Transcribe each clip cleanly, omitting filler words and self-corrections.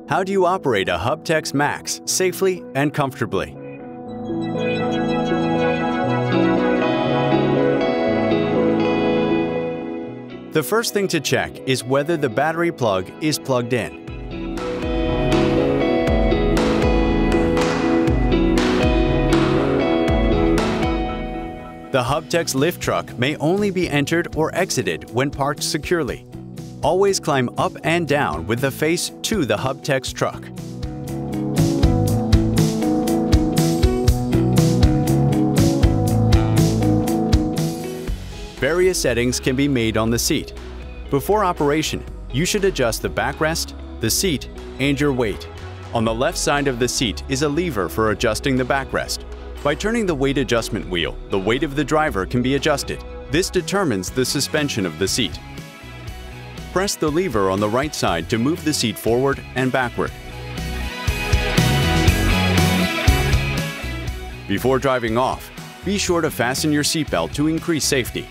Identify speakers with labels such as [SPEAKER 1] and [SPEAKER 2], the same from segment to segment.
[SPEAKER 1] How do you operate a HUBTEX MAXX safely and comfortably? The first thing to check is whether the battery plug is plugged in. The HUBTEX lift truck may only be entered or exited when parked securely. Always climb up and down with the face to the HUBTEX truck. Various settings can be made on the seat. Before operation, you should adjust the backrest, the seat, and your weight. On the left side of the seat is a lever for adjusting the backrest. By turning the weight adjustment wheel, the weight of the driver can be adjusted. This determines the suspension of the seat. Press the lever on the right side to move the seat forward and backward. Before driving off, be sure to fasten your seatbelt to increase safety.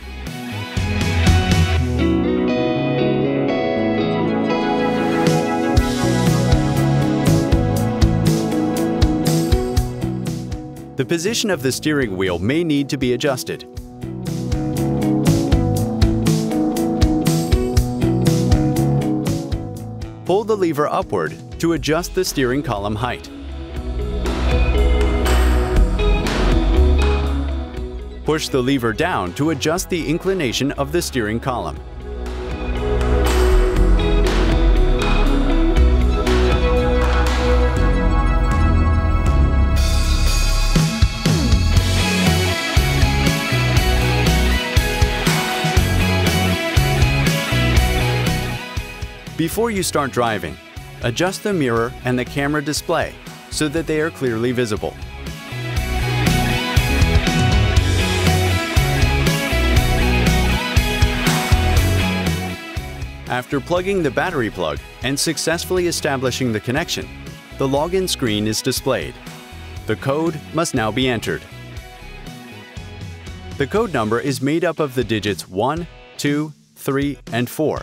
[SPEAKER 1] The position of the steering wheel may need to be adjusted. Pull the lever upward to adjust the steering column height. Push the lever down to adjust the inclination of the steering column. Before you start driving, adjust the mirror and the camera display so that they are clearly visible. After plugging the battery plug and successfully establishing the connection, the login screen is displayed. The code must now be entered. The code number is made up of the digits 1, 2, 3, and 4.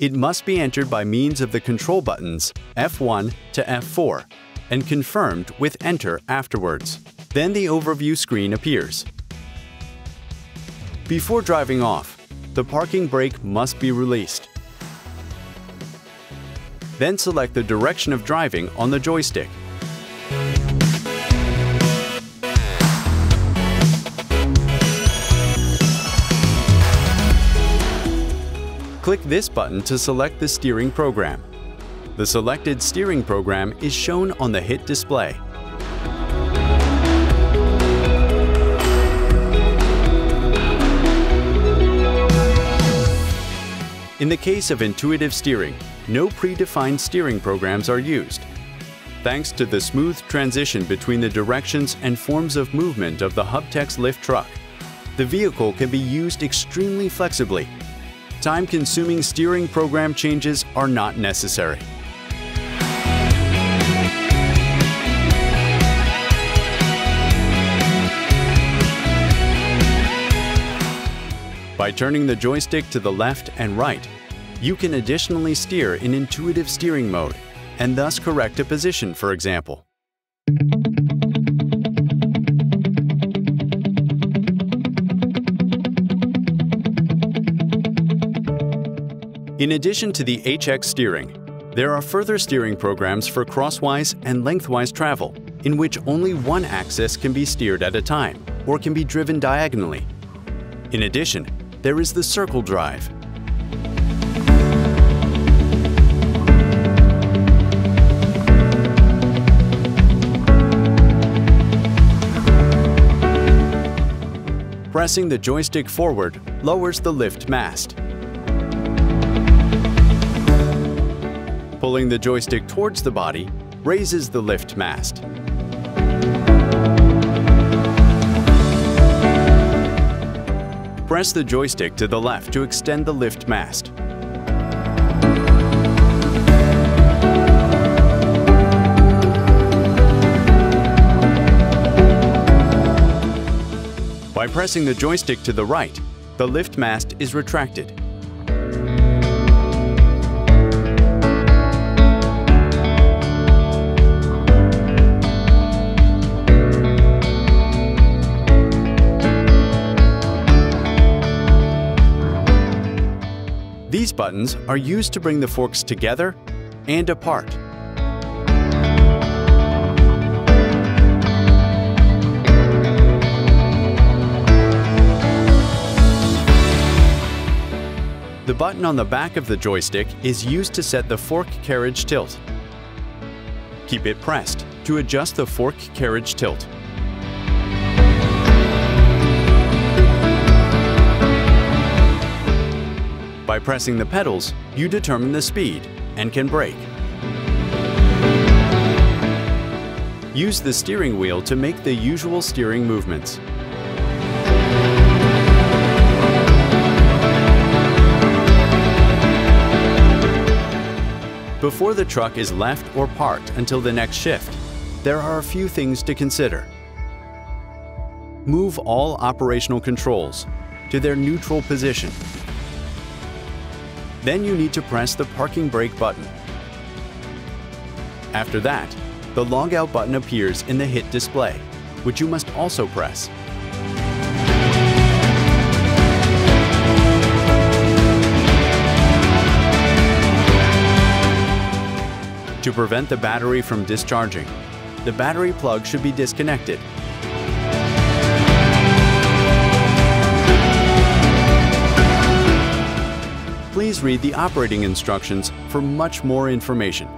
[SPEAKER 1] It must be entered by means of the control buttons F1 to F4 and confirmed with Enter afterwards. Then the overview screen appears. Before driving off, the parking brake must be released. Then select the direction of driving on the joystick. Click this button to select the steering program. The selected steering program is shown on the HIT display. In the case of intuitive steering, no predefined steering programs are used. Thanks to the smooth transition between the directions and forms of movement of the HUBTEX lift truck, the vehicle can be used extremely flexibly. Time-consuming steering program changes are not necessary. By turning the joystick to the left and right, you can additionally steer in intuitive steering mode and thus correct a position, for example. In addition to the HX steering, there are further steering programs for crosswise and lengthwise travel, in which only one axis can be steered at a time or can be driven diagonally. In addition, there is the circle drive. Pressing the joystick forward lowers the lift mast. Pulling the joystick towards the body raises the lift mast. Press the joystick to the left to extend the lift mast. By pressing the joystick to the right, the lift mast is retracted. These buttons are used to bring the forks together and apart. The button on the back of the joystick is used to set the fork carriage tilt. Keep it pressed to adjust the fork carriage tilt. By pressing the pedals, you determine the speed and can brake. Use the steering wheel to make the usual steering movements. Before the truck is left or parked until the next shift, there are a few things to consider. Move all operational controls to their neutral position. Then you need to press the parking brake button. After that, the logout button appears in the HIT display, which you must also press. To prevent the battery from discharging, the battery plug should be disconnected. Please read the operating instructions for much more information.